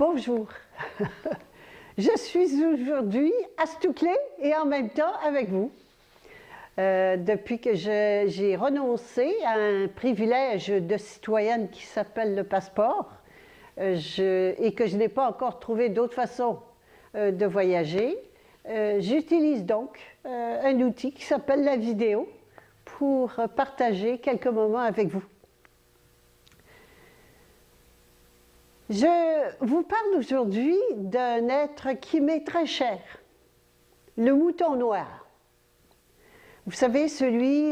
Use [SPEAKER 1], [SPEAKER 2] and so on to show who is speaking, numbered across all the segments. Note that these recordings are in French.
[SPEAKER 1] Bonjour, je suis aujourd'hui à Stouclé et en même temps avec vous. Depuis que j'ai renoncé à un privilège de citoyenne qui s'appelle le passeport et que je n'ai pas encore trouvé d'autre façon de voyager, j'utilise donc un outil qui s'appelle la vidéo pour partager quelques moments avec vous. Je vous parle aujourd'hui d'un être qui m'est très cher, le mouton noir. Vous savez, celui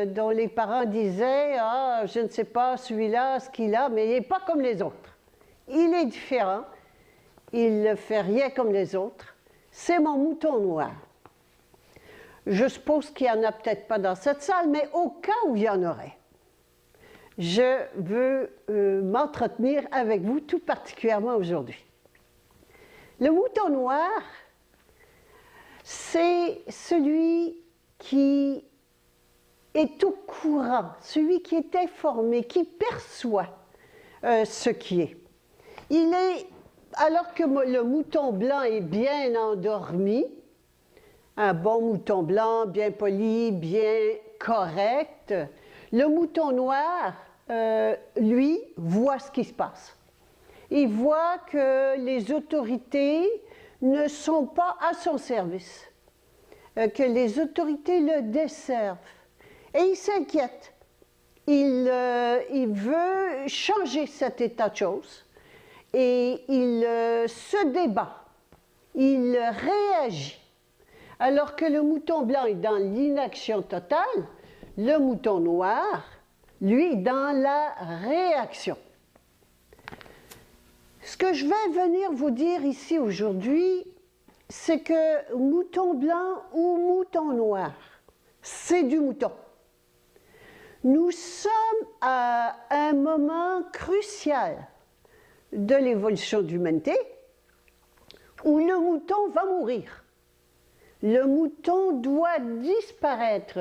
[SPEAKER 1] dont les parents disaient « Ah, je ne sais pas, celui-là, ce qu'il a, mais il n'est pas comme les autres. Il est différent, il ne fait rien comme les autres. C'est mon mouton noir. » Je suppose qu'il n'y en a peut-être pas dans cette salle, mais au cas où il y en aurait, je veux m'entretenir avec vous tout particulièrement aujourd'hui. Le mouton noir, c'est celui qui est au courant, celui qui est informé, qui perçoit ce qui est. Il est, alors que le mouton blanc est bien endormi, un bon mouton blanc, bien poli, bien correct, le mouton noir, lui, voit ce qui se passe. Il voit que les autorités ne sont pas à son service, que les autorités le desservent. Et il s'inquiète. Il veut changer cet état de choses et il se débat. Il réagit. Alors que le mouton blanc est dans l'inaction totale, le mouton noir, lui, dans la réaction. Ce que je vais venir vous dire ici aujourd'hui, c'est que mouton blanc ou mouton noir, c'est du mouton. Nous sommes à un moment crucial de l'évolution de l'humanité où le mouton va mourir. Le mouton doit disparaître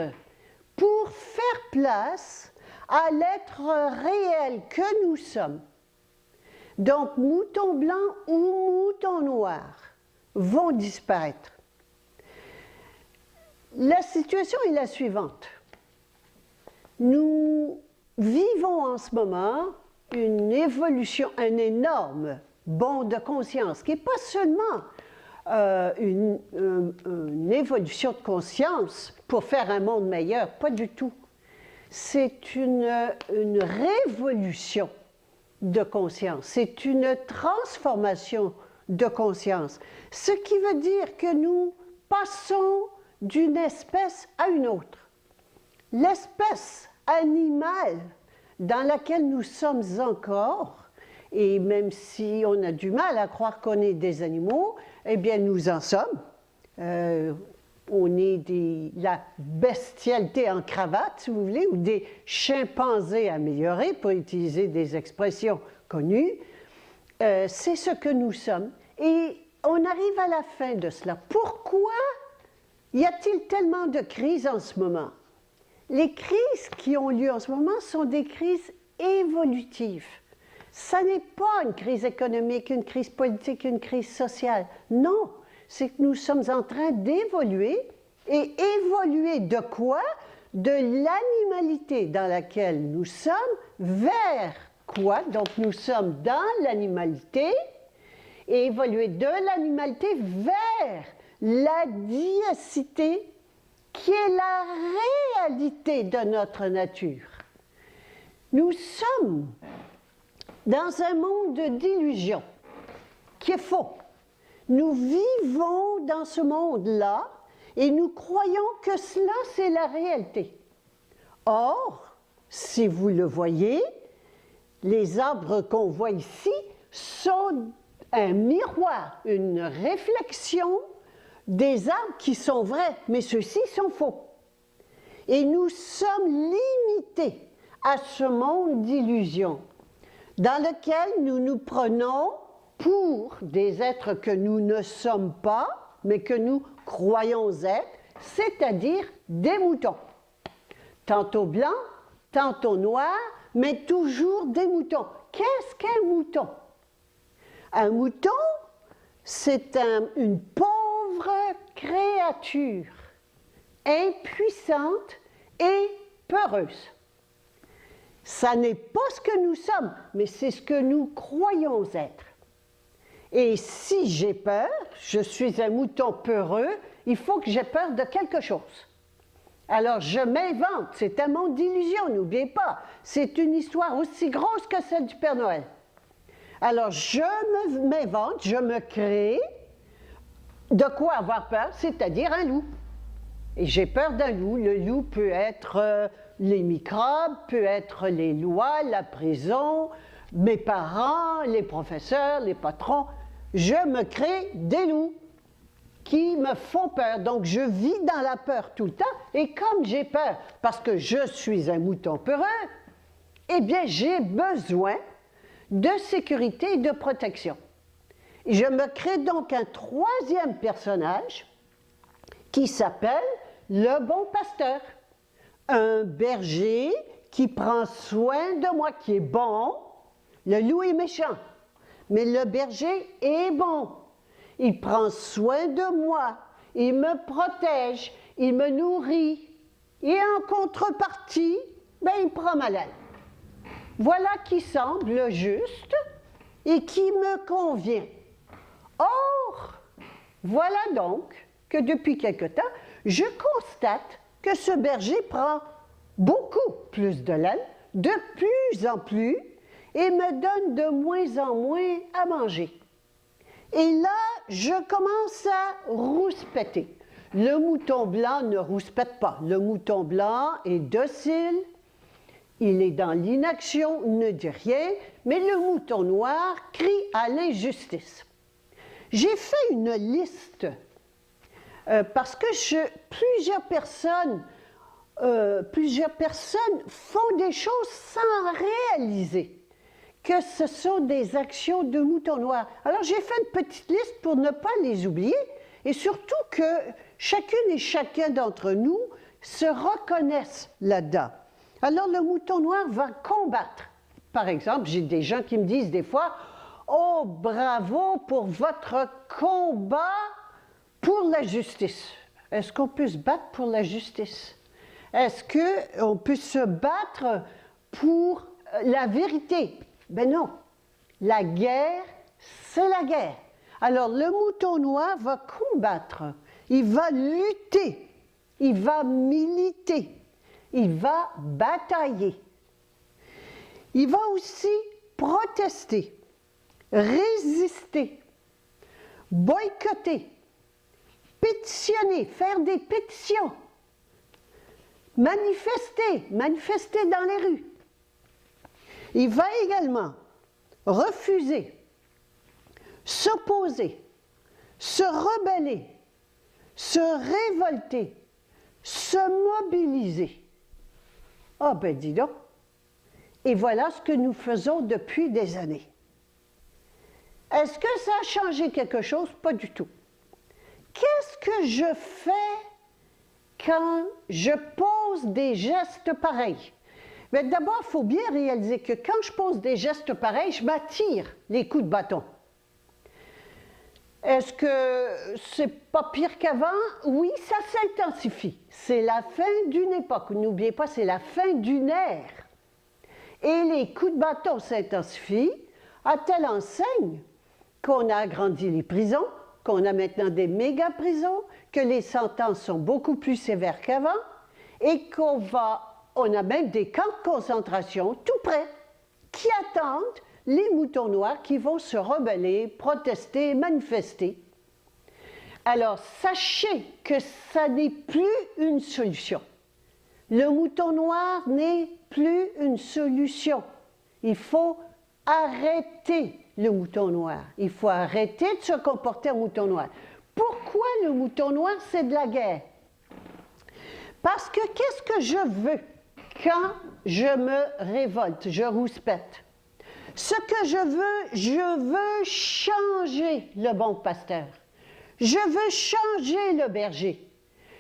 [SPEAKER 1] pour faire place à l'être réel que nous sommes. Donc, mouton blanc ou mouton noir vont disparaître. La situation est la suivante. Nous vivons en ce moment une évolution, un énorme bond de conscience, qui n'est pas seulement une évolution de conscience pour faire un monde meilleur, pas du tout. C'est une révolution de conscience, c'est une transformation de conscience, ce qui veut dire que nous passons d'une espèce à une autre. L'espèce animale dans laquelle nous sommes encore, et même si on a du mal à croire qu'on est des animaux, eh bien nous en sommes. On est la bestialité en cravate, si vous voulez, ou des chimpanzés améliorés, pour utiliser des expressions connues. C'est ce que nous sommes. Et on arrive à la fin de cela. Pourquoi y a-t-il tellement de crises en ce moment? Les crises qui ont lieu en ce moment sont des crises évolutives. Ça n'est pas une crise économique, une crise politique, une crise sociale. Non, c'est que nous sommes en train d'évoluer. Et évoluer de quoi? De l'animalité dans laquelle nous sommes vers quoi? Donc nous sommes dans l'animalité et évoluer de l'animalité vers la diacité qui est la réalité de notre nature. Nous sommes dans un monde d'illusions qui est faux. Nous vivons dans ce monde-là et nous croyons que cela, c'est la réalité. Or, si vous le voyez, les arbres qu'on voit ici sont un miroir, une réflexion des arbres qui sont vrais, mais ceux-ci sont faux. Et nous sommes limités à ce monde d'illusions dans lequel nous nous prenons pour des êtres que nous ne sommes pas, mais que nous croyons être, c'est-à-dire des moutons. Tantôt blancs, tantôt noirs, mais toujours des moutons. Qu'est-ce qu'un mouton? Un mouton, c'est une pauvre créature, impuissante et peureuse. Ça n'est pas ce que nous sommes, mais c'est ce que nous croyons être. Et si j'ai peur, je suis un mouton peureux, il faut que j'ai peur de quelque chose. Alors je m'invente, c'est un monde d'illusions, n'oubliez pas, c'est une histoire aussi grosse que celle du Père Noël. Alors je m'invente, je me crée de quoi avoir peur, c'est-à-dire un loup. Et j'ai peur d'un loup. Le loup peut être les microbes, peut être les lois, la prison, mes parents, les professeurs, les patrons. Je me crée des loups qui me font peur. Donc je vis dans la peur tout le temps. Et comme j'ai peur, parce que je suis un mouton peureux, eh bien j'ai besoin de sécurité et de protection. Je me crée donc un troisième personnage qui s'appelle le bon pasteur. Un berger qui prend soin de moi, qui est bon. Le loup est méchant, mais le berger est bon. Il prend soin de moi, il me protège, il me nourrit. Et en contrepartie, il prend ma laine. Voilà qui semble juste et qui me convient. Or, voilà donc que depuis quelque temps, je constate que ce berger prend beaucoup plus de laine, de plus en plus, et me donne de moins en moins à manger. Et là, je commence à rouspéter. Le mouton blanc ne rouspète pas. Le mouton blanc est docile, il est dans l'inaction, ne dit rien, mais le mouton noir crie à l'injustice. J'ai fait une liste parce que plusieurs personnes font des choses sans réaliser que ce sont des actions de mouton noir. Alors j'ai fait une petite liste pour ne pas les oublier et surtout que chacune et chacun d'entre nous se reconnaissent là-dedans. Alors le mouton noir va combattre. Par exemple, j'ai des gens qui me disent des fois « Oh, bravo pour votre combat pour la justice. » Est-ce qu'on peut se battre pour la justice? Est-ce qu'on peut se battre pour la vérité? Ben non. La guerre, c'est la guerre. Alors le mouton noir va combattre, il va lutter, il va militer, il va batailler. Il va aussi protester, résister, boycotter, pétitionner, faire des pétitions, manifester dans les rues. Il va également refuser, s'opposer, se rebeller, se révolter, se mobiliser. Ah ben dis donc. Et voilà ce que nous faisons depuis des années. Est-ce que ça a changé quelque chose? Pas du tout. Qu'est-ce que je fais quand je pose des gestes pareils? Mais d'abord, il faut bien réaliser que quand je pose des gestes pareils, je m'attire les coups de bâton. Est-ce que c'est pas pire qu'avant? Oui, ça s'intensifie. C'est la fin d'une époque. N'oubliez pas, c'est la fin d'une ère. Et les coups de bâton s'intensifient à telle enseigne qu'on a agrandi les prisons, qu'on a maintenant des méga-prisons, que les sentences sont beaucoup plus sévères qu'avant et qu'on a même des camps de concentration tout près qui attendent les moutons noirs qui vont se rebeller, protester, manifester. Alors, sachez que ça n'est plus une solution. Le mouton noir n'est plus une solution. Il faut arrêter le mouton noir. Il faut arrêter de se comporter en mouton noir. Pourquoi le mouton noir, c'est de la guerre? Parce que qu'est-ce que je veux quand je me révolte, je rouspète? Ce que je veux changer le bon pasteur. Je veux changer le berger.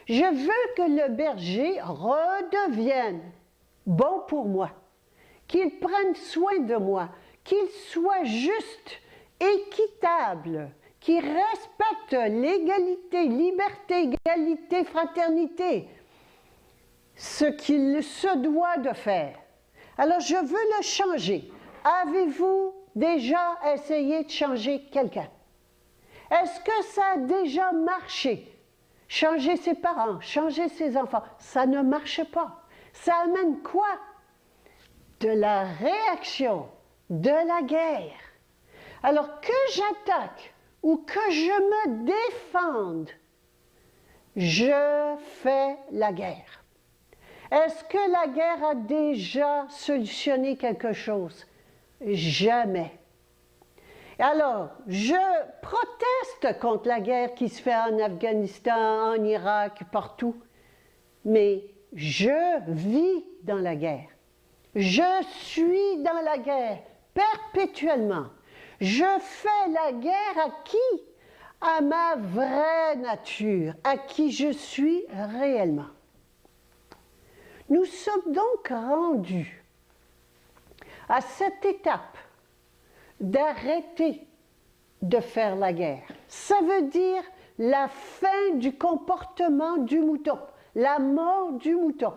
[SPEAKER 1] Je veux que le berger redevienne bon pour moi, qu'il prenne soin de moi, qu'il soit juste équitable, qui respecte l'égalité, liberté, égalité, fraternité, ce qu'il se doit de faire. Alors je veux le changer. Avez-vous déjà essayé de changer quelqu'un? Est-ce que ça a déjà marché? Changer ses parents, changer ses enfants, ça ne marche pas. Ça amène quoi? De la réaction, de la guerre. Alors que j'attaque ou que je me défende, je fais la guerre. Est-ce que la guerre a déjà solutionné quelque chose? Jamais. Alors, je proteste contre la guerre qui se fait en Afghanistan, en Irak, partout, mais je vis dans la guerre. Je suis dans la guerre perpétuellement. Je fais la guerre à qui? À ma vraie nature, à qui je suis réellement. Nous sommes donc rendus à cette étape d'arrêter de faire la guerre. Ça veut dire la fin du comportement du mouton, la mort du mouton.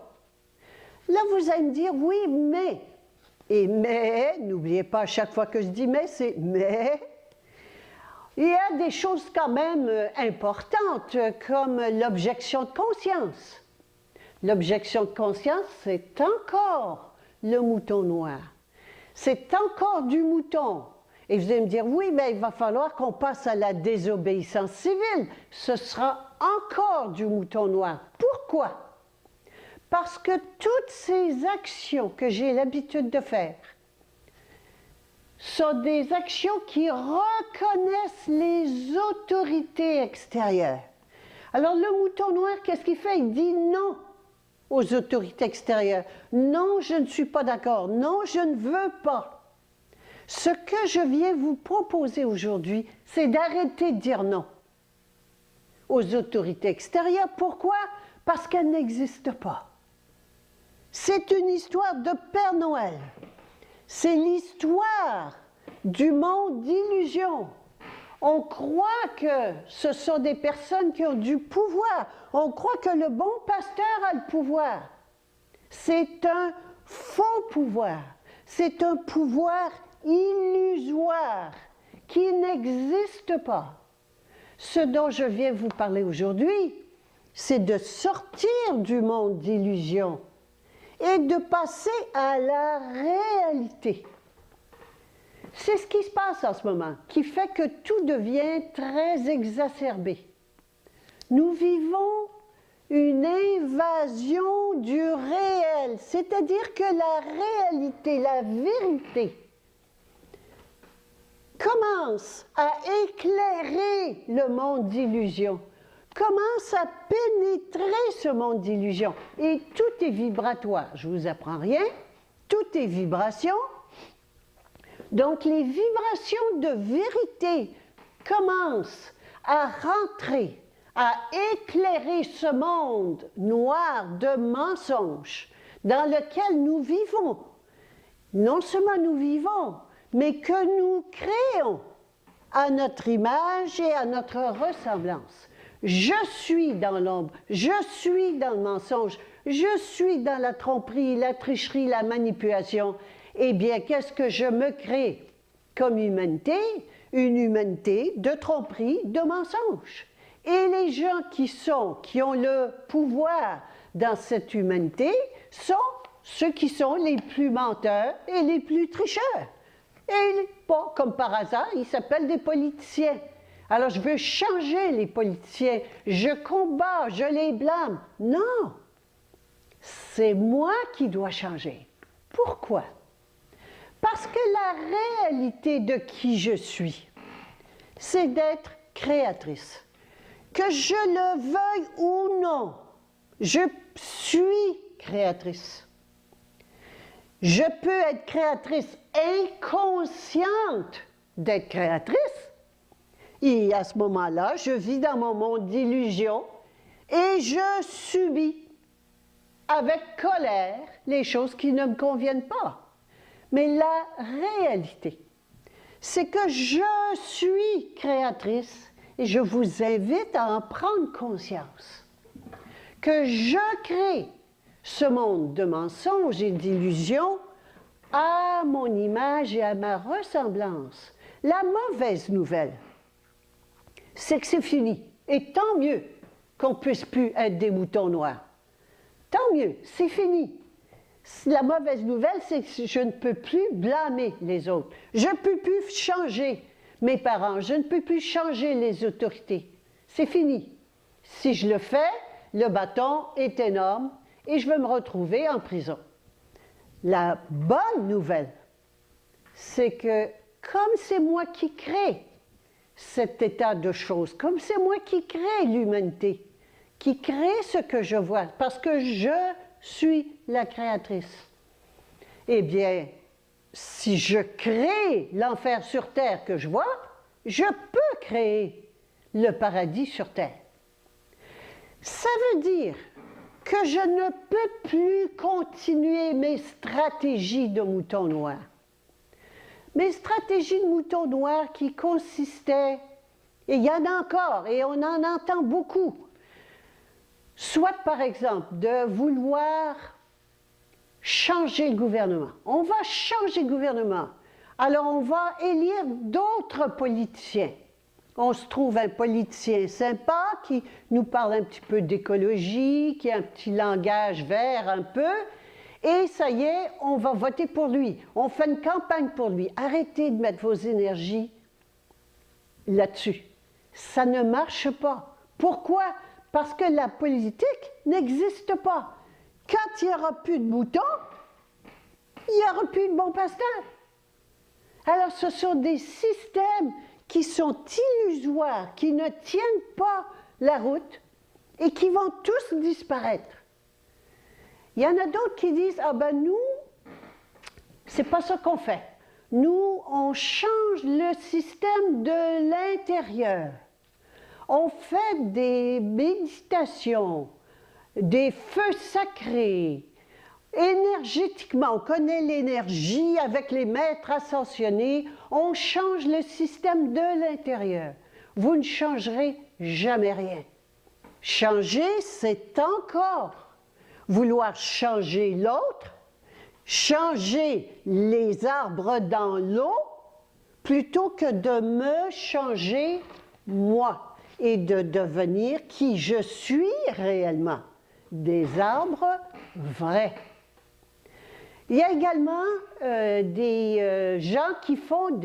[SPEAKER 1] Là, vous allez me dire, oui, mais, et mais, n'oubliez pas, à chaque fois que je dis mais, c'est mais, il y a des choses quand même importantes, comme l'objection de conscience. L'objection de conscience, c'est encore le mouton noir. C'est encore du mouton. Et vous allez me dire, oui, mais il va falloir qu'on passe à la désobéissance civile. Ce sera encore du mouton noir. Pourquoi? Parce que toutes ces actions que j'ai l'habitude de faire sont des actions qui reconnaissent les autorités extérieures. Alors le mouton noir, qu'est-ce qu'il fait? Il dit non aux autorités extérieures. Non, je ne suis pas d'accord. Non, je ne veux pas. Ce que je viens vous proposer aujourd'hui, c'est d'arrêter de dire non aux autorités extérieures. Pourquoi? Parce qu'elles n'existent pas. C'est une histoire de Père Noël. C'est l'histoire du monde d'illusion. On croit que ce sont des personnes qui ont du pouvoir. On croit que le bon pasteur a le pouvoir. C'est un faux pouvoir. C'est un pouvoir illusoire qui n'existe pas. Ce dont je viens vous parler aujourd'hui, c'est de sortir du monde d'illusion et de passer à la réalité. C'est ce qui se passe en ce moment, qui fait que tout devient très exacerbé. Nous vivons une invasion du réel, c'est-à-dire que la réalité, la vérité, commence à éclairer le monde d'illusion, commence à pénétrer ce monde d'illusion. Et tout est vibratoire, je ne vous apprends rien, tout est vibration. Donc les vibrations de vérité commencent à rentrer, à éclairer ce monde noir de mensonges dans lequel nous vivons. Non seulement nous vivons, mais que nous créons à notre image et à notre ressemblance. Je suis dans l'ombre, je suis dans le mensonge, je suis dans la tromperie, la tricherie, la manipulation. Eh bien, qu'est-ce que je me crée comme humanité? Une humanité de tromperie, de mensonge. Et les gens qui ont le pouvoir dans cette humanité sont ceux qui sont les plus menteurs et les plus tricheurs. Et pas comme par hasard, ils s'appellent des politiciens. Alors je veux changer les politiciens, je combats, je les blâme. Non, c'est moi qui dois changer. Pourquoi? Parce que la réalité de qui je suis, c'est d'être créatrice. Que je le veuille ou non, je suis créatrice. Je peux être créatrice inconsciente d'être créatrice. Et à ce moment-là, je vis dans mon monde d'illusion et je subis avec colère les choses qui ne me conviennent pas. Mais la réalité, c'est que je suis créatrice et je vous invite à en prendre conscience. Que je crée ce monde de mensonges et d'illusions à mon image et à ma ressemblance. La mauvaise nouvelle, c'est que c'est fini. Et tant mieux qu'on ne puisse plus être des moutons noirs. Tant mieux, c'est fini. La mauvaise nouvelle, c'est que je ne peux plus blâmer les autres. Je ne peux plus changer mes parents. Je ne peux plus changer les autorités. C'est fini. Si je le fais, le bâton est énorme et je vais me retrouver en prison. La bonne nouvelle, c'est que comme c'est moi qui crée cet état de choses, comme c'est moi qui crée l'humanité, qui crée ce que je vois, parce que je suis la créatrice. Eh bien, si je crée l'enfer sur terre que je vois, je peux créer le paradis sur terre. Ça veut dire que je ne peux plus continuer mes stratégies de mouton noir. Mes stratégies de mouton noir qui consistaient, et il y en a encore, et on en entend beaucoup, soit par exemple de vouloir changer le gouvernement. On va changer le gouvernement. Alors on va élire d'autres politiciens. On se trouve un politicien sympa qui nous parle un petit peu d'écologie, qui a un petit langage vert un peu, et ça y est, on va voter pour lui. On fait une campagne pour lui. Arrêtez de mettre vos énergies là-dessus. Ça ne marche pas. Pourquoi? Parce que la politique n'existe pas. Quand il n'y aura plus de moutons, il n'y aura plus de bons pasteurs. Alors ce sont des systèmes qui sont illusoires, qui ne tiennent pas la route et qui vont tous disparaître. Il y en a d'autres qui disent « Ah ben nous, c'est pas ça qu'on fait. Nous, on change le système de l'intérieur. On fait des méditations, des feux sacrés. Énergétiquement, on connaît l'énergie avec les maîtres ascensionnés. On change le système de l'intérieur. Vous ne changerez jamais rien. Changer, c'est encore vouloir changer l'autre, changer les arbres dans l'eau, plutôt que de me changer moi et de devenir qui je suis réellement, des arbres vrais. Il y a également des gens qui font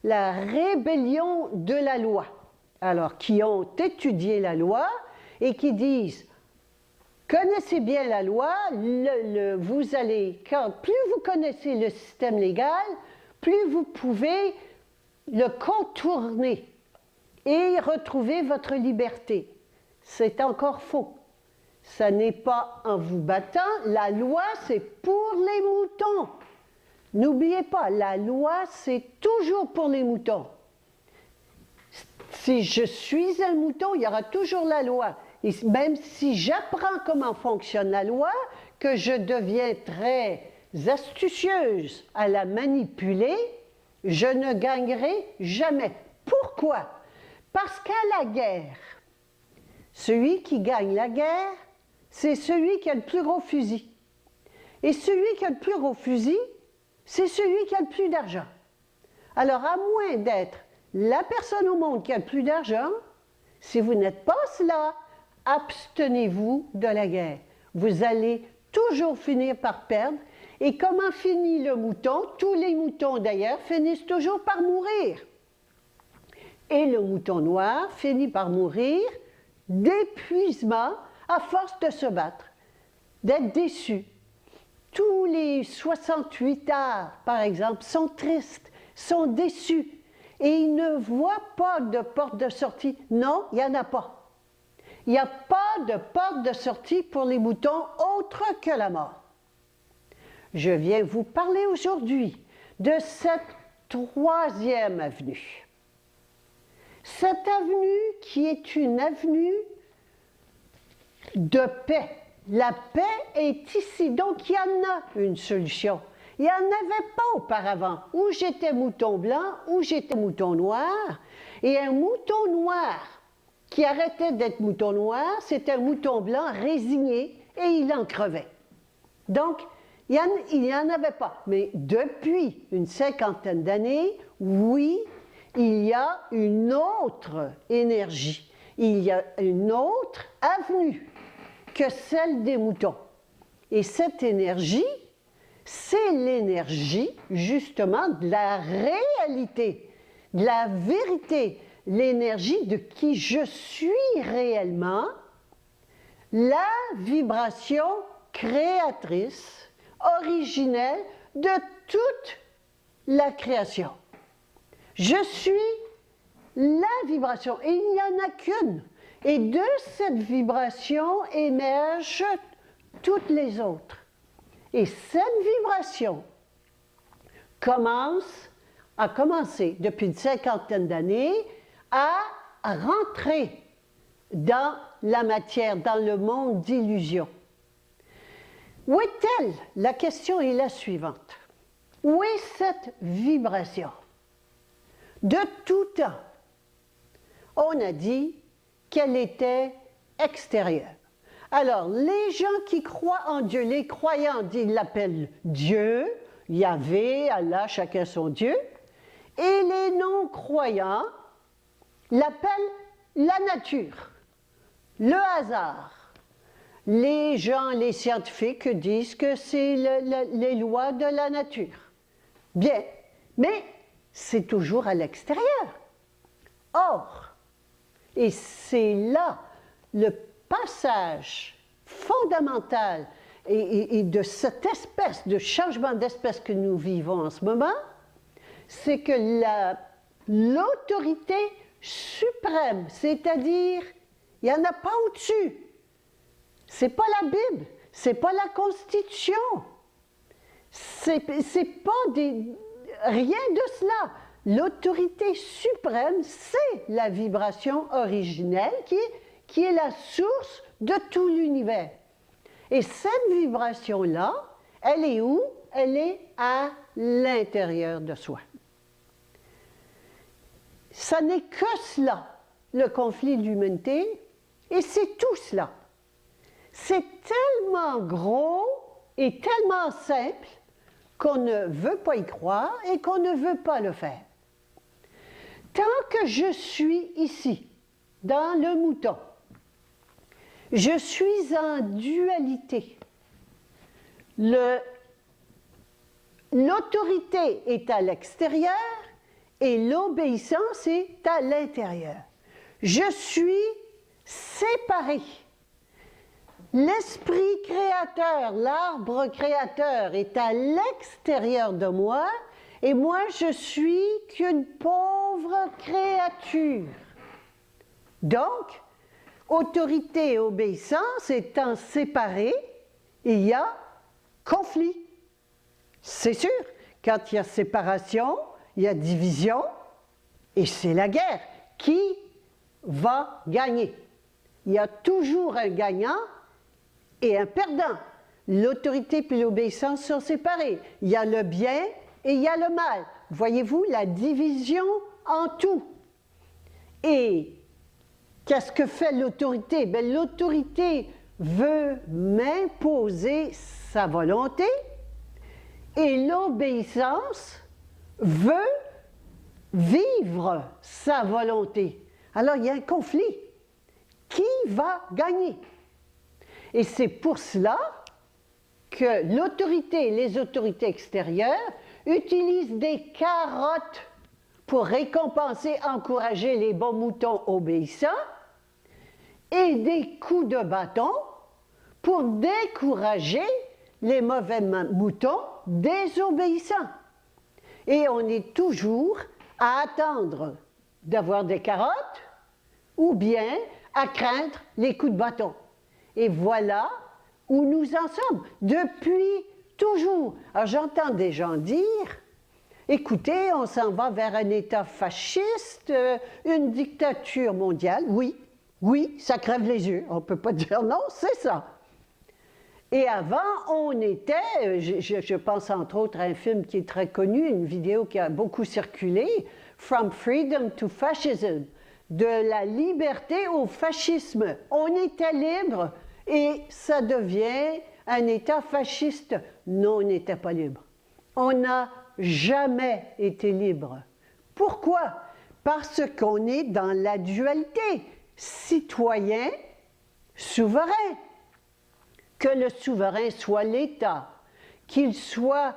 [SPEAKER 1] la rébellion de la loi, alors qui ont étudié la loi et qui disent connaissez bien la loi, vous allez, plus vous connaissez le système légal, plus vous pouvez le contourner et retrouver votre liberté. C'est encore faux. Ça n'est pas en vous battant. La loi, c'est pour les moutons. N'oubliez pas, la loi, c'est toujours pour les moutons. Si je suis un mouton, il y aura toujours la loi. Et même si j'apprends comment fonctionne la loi, que je deviens très astucieuse à la manipuler, je ne gagnerai jamais. Pourquoi? Parce qu'à la guerre, celui qui gagne la guerre, c'est celui qui a le plus gros fusil. Et celui qui a le plus gros fusil, c'est celui qui a le plus d'argent. Alors, à moins d'être la personne au monde qui a le plus d'argent, si vous n'êtes pas cela, abstenez-vous de la guerre. Vous allez toujours finir par perdre. Et comment finit le mouton? Tous les moutons d'ailleurs finissent toujours par mourir. Et le mouton noir finit par mourir d'épuisement à force de se battre, d'être déçu. Tous les 68 arts, par exemple, sont tristes, sont déçus. Et ils ne voient pas de porte de sortie. Non, il n'y en a pas. Il n'y a pas de porte de sortie pour les moutons autre que la mort. Je viens vous parler aujourd'hui de cette troisième avenue. Cette avenue qui est une avenue de paix. La paix est ici, donc il y en a une solution. Il n'y en avait pas auparavant. Ou j'étais mouton blanc, ou j'étais mouton noir. Et un mouton noir qui arrêtait d'être mouton noir, c'était un mouton blanc résigné et il en crevait. Donc, il n'y en avait pas. Mais depuis une cinquantaine d'années, oui, il y a une autre énergie. Il y a une autre avenue que celle des moutons. Et cette énergie, c'est l'énergie justement de la réalité, de la vérité, l'énergie de qui je suis réellement, la vibration créatrice, originelle de toute la création. Je suis la vibration, et il n'y en a qu'une. Et de cette vibration émergent toutes les autres. Et cette vibration a commencé depuis une cinquantaine d'années à rentrer dans la matière, dans le monde d'illusion. Où est-elle? La question est la suivante. Où est cette vibration? De tout temps, on a dit qu'elle était extérieure. Alors, les gens qui croient en Dieu, les croyants, ils l'appellent Dieu, Yahvé, Allah, chacun son Dieu, et les non-croyants l'appellent la nature, le hasard. Les gens, les scientifiques disent que c'est les lois de la nature. Bien, mais c'est toujours à l'extérieur. Or, et c'est là le passage fondamental et de cette espèce de changement d'espèce que nous vivons en ce moment, c'est que l'autorité suprême, c'est-à-dire, il n'y en a pas au-dessus. C'est pas la Bible, c'est pas la Constitution, c'est pas rien de cela. L'autorité suprême, c'est la vibration originelle qui est la source de tout l'univers. Et cette vibration-là, elle est où? Elle est à l'intérieur de soi. Ça n'est que cela, le conflit de l'humanité, et c'est tout cela. C'est tellement gros et tellement simple qu'on ne veut pas y croire et qu'on ne veut pas le faire. Tant que je suis ici, dans le mouton, je suis en dualité. L'autorité est à l'extérieur et l'obéissance est à l'intérieur. Je suis séparé. L'esprit créateur, l'arbre créateur est à l'extérieur de moi et moi je suis qu'une pauvre créature. Donc, autorité et obéissance étant séparées, il y a conflit. C'est sûr, quand il y a séparation, il y a division et c'est la guerre. Qui va gagner? Il y a toujours un gagnant et un perdant. L'autorité et l'obéissance sont séparées. Il y a le bien et il y a le mal. Voyez-vous la division en tout. Et qu'est-ce que fait l'autorité? Bien, l'autorité veut m'imposer sa volonté et l'obéissance veut vivre sa volonté. Alors, il y a un conflit. Qui va gagner? Et c'est pour cela que l'autorité et les autorités extérieures utilisent des carottes pour récompenser, encourager les bons moutons obéissants et des coups de bâton pour décourager les mauvais moutons désobéissants. Et on est toujours à attendre d'avoir des carottes ou bien à craindre les coups de bâton. Et voilà où nous en sommes, depuis toujours. Alors j'entends des gens dire, écoutez, on s'en va vers un État fasciste, une dictature mondiale. Oui, ça crève les yeux, on ne peut pas dire non, c'est ça. Et avant, on était, je pense entre autres à un film qui est très connu, une vidéo qui a beaucoup circulé, From Freedom to Fascism, de la liberté au fascisme. On était libre et ça devient un État fasciste. Non, on n'était pas libre. On n'a jamais été libre. Pourquoi? Parce qu'on est dans la dualité citoyen, souverain. Que le souverain soit l'État, qu'il soit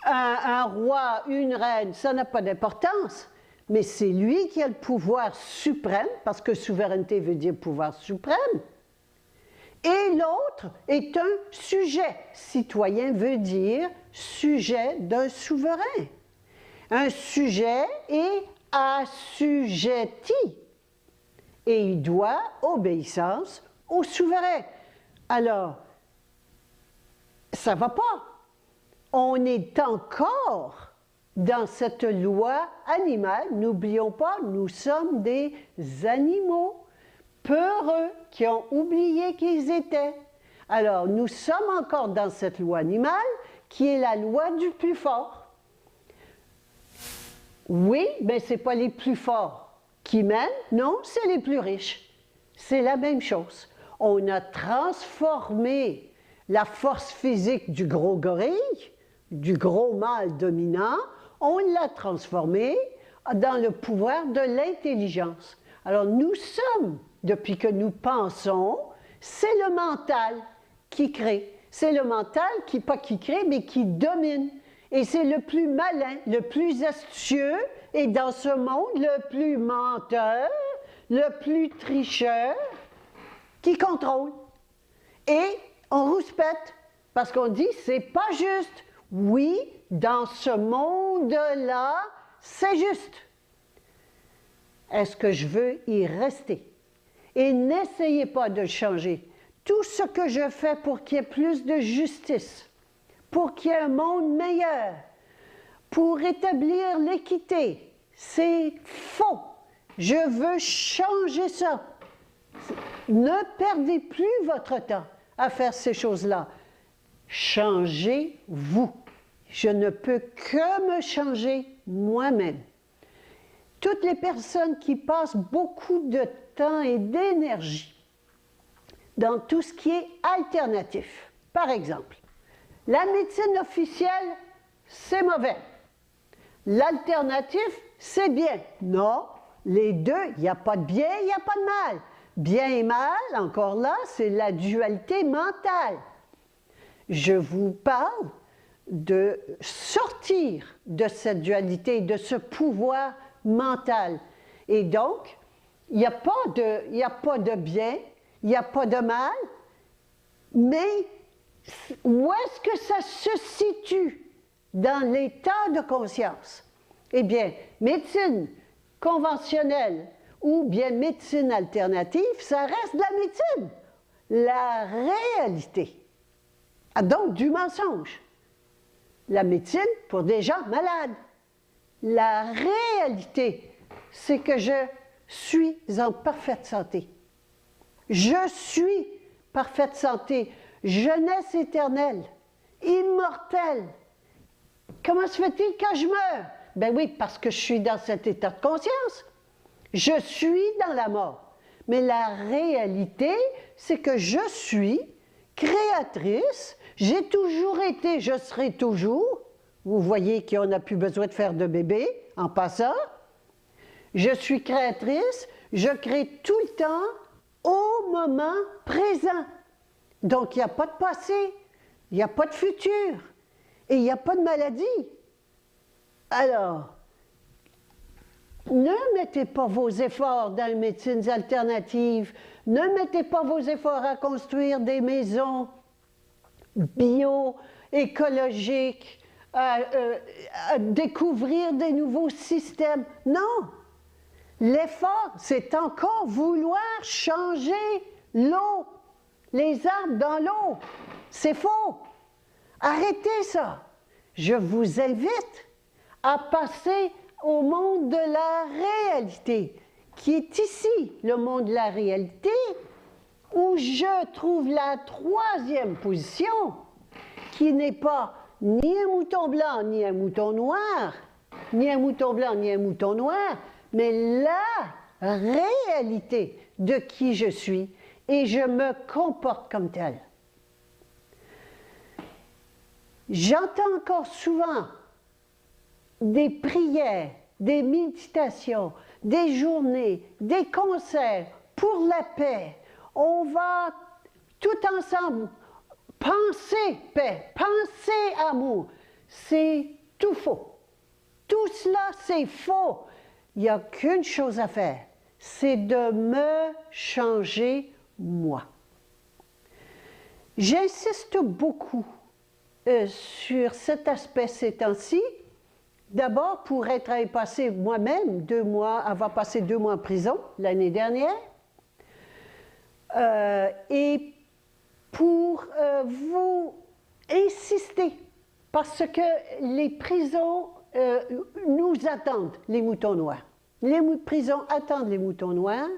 [SPEAKER 1] un roi, une reine, ça n'a pas d'importance, mais c'est lui qui a le pouvoir suprême, parce que souveraineté veut dire pouvoir suprême, et l'autre est un sujet. Citoyen veut dire sujet d'un souverain. Un sujet est assujetti, et il doit obéissance au souverain. Alors, ça ne va pas. On est encore dans cette loi animale. N'oublions pas, nous sommes des animaux peureux qui ont oublié qu'ils étaient. Alors, nous sommes encore dans cette loi animale qui est la loi du plus fort. Oui, mais ce n'est pas les plus forts qui mènent, non, c'est les plus riches. C'est la même chose. On a transformé la force physique du gros gorille, du gros mâle dominant, on l'a transformé dans le pouvoir de l'intelligence. Alors nous sommes, depuis que nous pensons, c'est le mental qui crée. C'est le mental qui, pas qui crée, mais qui domine. Et c'est le plus malin, le plus astucieux, et dans ce monde, le plus menteur, le plus tricheur, qui contrôle. Et on rouspète, parce qu'on dit, c'est pas juste. Oui, dans ce monde-là, c'est juste. Est-ce que je veux y rester? Et n'essayez pas de changer. Tout ce que je fais pour qu'il y ait plus de justice, pour qu'il y ait un monde meilleur, pour rétablir l'équité, c'est faux. Je veux changer ça. Ne perdez plus votre temps à faire ces choses-là. Changez-vous. Je ne peux que me changer moi-même. Toutes les personnes qui passent beaucoup de temps et d'énergie dans tout ce qui est alternatif, par exemple, la médecine officielle, c'est mauvais. L'alternatif, c'est bien. Non, les deux, il n'y a pas de bien, il n'y a pas de mal. Bien et mal, encore là, c'est la dualité mentale. Je vous parle de sortir de cette dualité, de ce pouvoir mental. Et donc, il n'y a pas de bien, il n'y a pas de mal, mais où est-ce que ça se situe dans l'état de conscience? Eh bien, médecine conventionnelle ou bien médecine alternative, ça reste de la médecine. La réalité. Ah, donc, du mensonge. La médecine pour des gens malades. La réalité, c'est que je suis en parfaite santé. Je suis parfaite santé. Jeunesse éternelle, immortelle. Comment se fait-il que je meurs? Ben oui, parce que je suis dans cet état de conscience. Je suis dans la mort. Mais la réalité, c'est que je suis créatrice. J'ai toujours été, je serai toujours. Vous voyez qu'on n'a plus besoin de faire de bébé en passant. Je suis créatrice, je crée tout le temps au moment présent. Donc, il n'y a pas de passé, il n'y a pas de futur et il n'y a pas de maladie. Alors, ne mettez pas vos efforts dans les médecines alternatives, ne mettez pas vos efforts à construire des maisons bio, écologiques, à découvrir des nouveaux systèmes. Non! L'effort, c'est encore vouloir changer l'eau, les arbres dans l'eau. C'est faux. Arrêtez ça. Je vous invite à passer au monde de la réalité, qui est ici. Le monde de la réalité, où je trouve la troisième position, qui n'est pas ni un mouton blanc, ni un mouton noir, ni un mouton blanc, ni un mouton noir, mais la réalité de qui je suis, et je me comporte comme tel. J'entends encore souvent des prières, des méditations, des journées, des concerts pour la paix. On va tout ensemble penser paix, penser amour. C'est tout faux. Tout cela, c'est faux. Il n'y a qu'une chose à faire, c'est de me changer moi. J'insiste beaucoup sur cet aspect ces temps-ci. D'abord, pour être passé moi-même avoir passé 2 mois en prison l'année dernière, et pour vous insister, parce que les prisons nous attendent, les moutons noirs. Les prisons attendent les moutons noirs.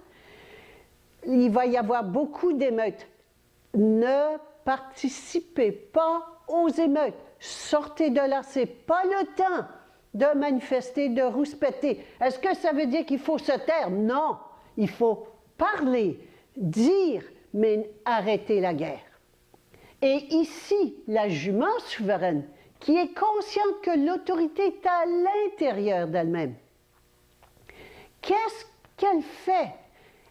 [SPEAKER 1] Il va y avoir beaucoup d'émeutes. Ne participez pas aux émeutes. Sortez de là, ce n'est pas le temps de manifester, de rouspéter. Est-ce que ça veut dire qu'il faut se taire? Non, il faut parler, dire, mais arrêter la guerre. Et ici, la jument souveraine, qui est consciente que l'autorité est à l'intérieur d'elle-même, qu'est-ce qu'elle fait?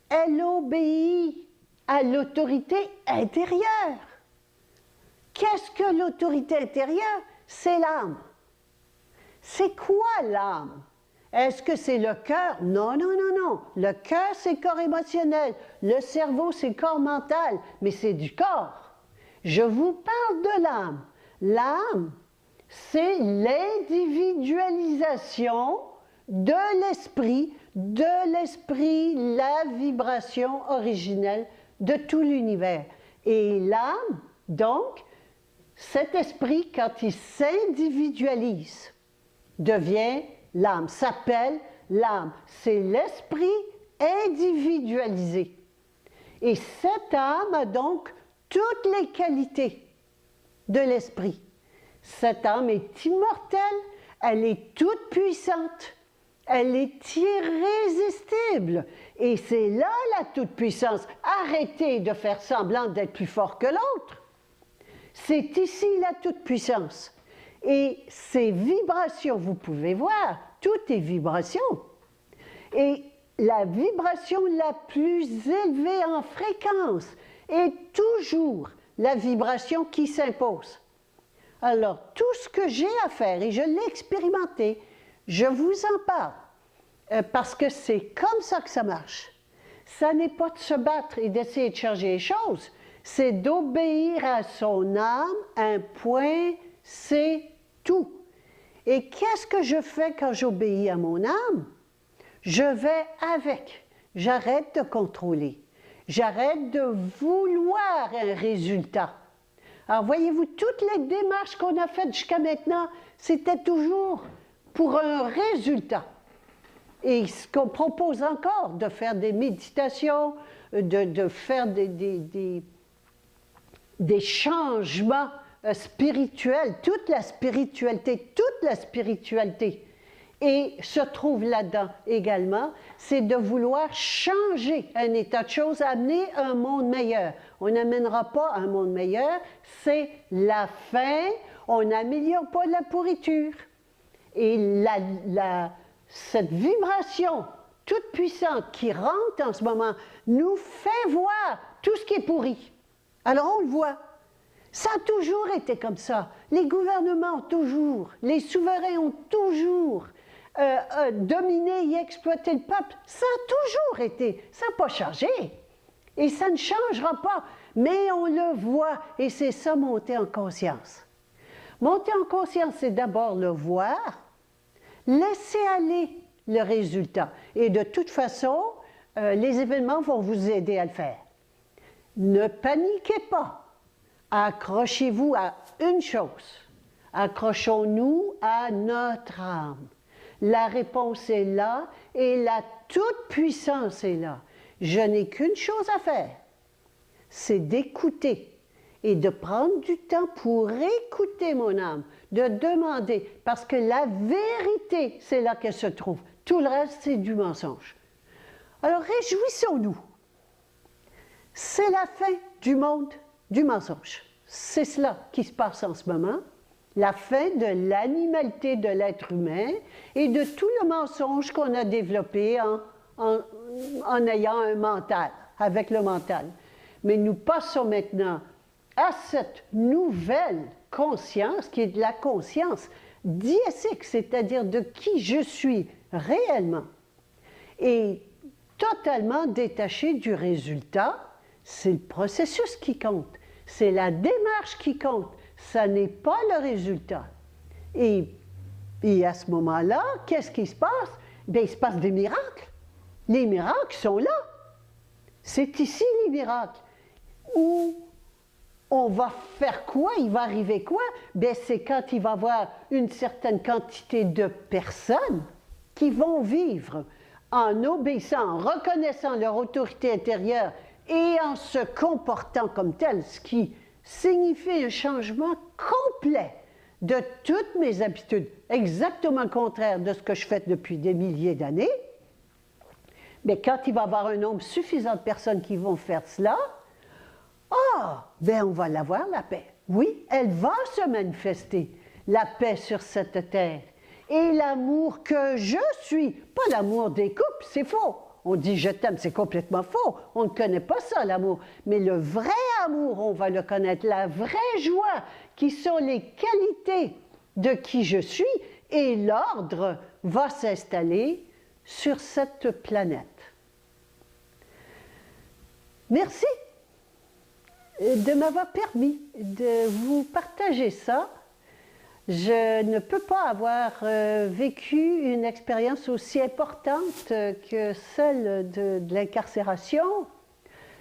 [SPEAKER 1] Elle obéit à l'autorité intérieure. Qu'est-ce que l'autorité intérieure? C'est l'âme. C'est quoi l'âme? Est-ce que c'est le cœur? Non, non, non, non. Le cœur, c'est corps émotionnel. Le cerveau, c'est corps mental. Mais c'est du corps. Je vous parle de l'âme. L'âme, c'est l'individualisation de l'esprit, la vibration originelle de tout l'univers. Et l'âme, donc, cet esprit, quand il s'individualise, devient l'âme, s'appelle l'âme. C'est l'esprit individualisé. Et cette âme a donc toutes les qualités de l'esprit. Cette âme est immortelle, elle est toute puissante, elle est irrésistible. Et c'est là la toute-puissance. Arrêtez de faire semblant d'être plus fort que l'autre. C'est ici la toute-puissance. Et ces vibrations, vous pouvez voir, tout est vibration. Et la vibration la plus élevée en fréquence est toujours la vibration qui s'impose. Alors, tout ce que j'ai à faire, et je l'ai expérimenté, je vous en parle, parce que c'est comme ça que ça marche. Ça n'est pas de se battre et d'essayer de changer les choses, c'est d'obéir à son âme, un point, c'est tout. Et qu'est-ce que je fais quand j'obéis à mon âme? Je vais avec. J'arrête de contrôler. J'arrête de vouloir un résultat. Alors, voyez-vous, toutes les démarches qu'on a faites jusqu'à maintenant, c'était toujours pour un résultat. Et ce qu'on propose encore, de faire des méditations, de faire des changements spirituels, toute la spiritualité, et se trouve là-dedans également, c'est de vouloir changer un état de choses, amener un monde meilleur. On n'amènera pas un monde meilleur, c'est la fin, on n'améliore pas la pourriture. Et cette vibration toute puissante qui rentre en ce moment nous fait voir tout ce qui est pourri. Alors on le voit. Ça a toujours été comme ça. Les gouvernements ont toujours, les souverains ont toujours dominé et exploité le peuple. Ça a toujours été. Ça n'a pas changé. Et ça ne changera pas. Mais on le voit. Et c'est ça, monter en conscience. Monter en conscience, c'est d'abord le voir, laisser aller le résultat. Et de toute façon, les événements vont vous aider à le faire. Ne paniquez pas. Accrochez-vous à une chose. Accrochons-nous à notre âme. La réponse est là et la toute-puissance est là. Je n'ai qu'une chose à faire. c'est d'écouter et de prendre du temps pour écouter mon âme, de demander, parce que la vérité, c'est là qu'elle se trouve. Tout le reste, c'est du mensonge. Alors réjouissons-nous. C'est la fin du monde du mensonge. C'est cela qui se passe en ce moment. La fin de l'animalité de l'être humain et de tout le mensonge qu'on a développé en ayant un mental, avec le mental. Mais nous passons maintenant à cette nouvelle conscience, qui est de la conscience diésique, c'est-à-dire de qui je suis réellement. Et totalement détaché du résultat, c'est le processus qui compte, c'est la démarche qui compte, ça n'est pas le résultat. Et à ce moment-là, qu'est-ce qui se passe? Bien, il se passe des miracles. Les miracles sont là. C'est ici les miracles. Où on va faire quoi? Il va arriver quoi? Bien, c'est quand il va y avoir une certaine quantité de personnes qui vont vivre en obéissant, en reconnaissant leur autorité intérieure et en se comportant comme tel, ce qui signifie un changement complet de toutes mes habitudes, exactement contraire de ce que je fais depuis des milliers d'années. Mais quand il va y avoir un nombre suffisant de personnes qui vont faire cela, ben on va l'avoir, la paix. Oui, elle va se manifester, la paix sur cette terre. Et l'amour que je suis, pas l'amour des couples, c'est faux. On dit je t'aime, c'est complètement faux. On ne connaît pas ça, l'amour. Mais le vrai amour, on va le connaître. La vraie joie, qui sont les qualités de qui je suis, et l'ordre va s'installer sur cette planète. Merci de m'avoir permis de vous partager ça. Je ne peux pas avoir vécu une expérience aussi importante que celle de l'incarcération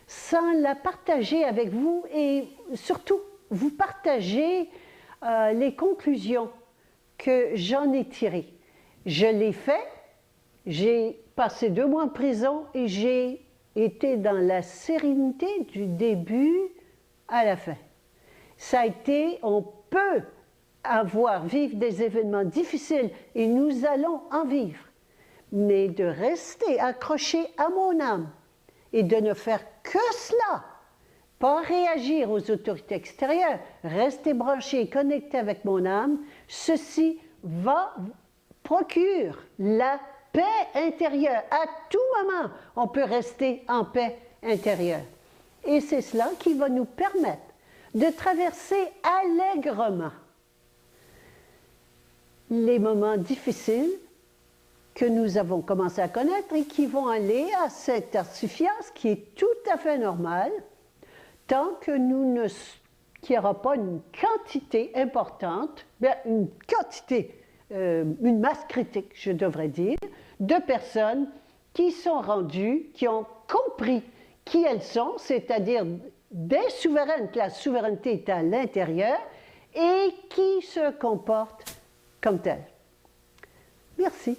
[SPEAKER 1] sans la partager avec vous et surtout vous partager les conclusions que j'en ai tirées. Je l'ai fait, j'ai passé 2 mois en prison et j'ai été dans la sérénité du début à la fin. Ça a été, on peut vivre des événements difficiles et nous allons en vivre, mais de rester accroché à mon âme et de ne faire que cela, pas réagir aux autorités extérieures, rester branché et connecté avec mon âme, ceci procure la paix intérieure. À tout moment, on peut rester en paix intérieure. Et c'est cela qui va nous permettre de traverser allègrement les moments difficiles que nous avons commencé à connaître et qui vont aller à cette insouciance qui est tout à fait normale tant que qu'il n'y aura pas une quantité importante, une masse critique, je devrais dire, de personnes qui sont rendues, qui ont compris qui elles sont, c'est-à-dire des souveraines, que la souveraineté est à l'intérieur, et qui se comportent comme telles. Merci.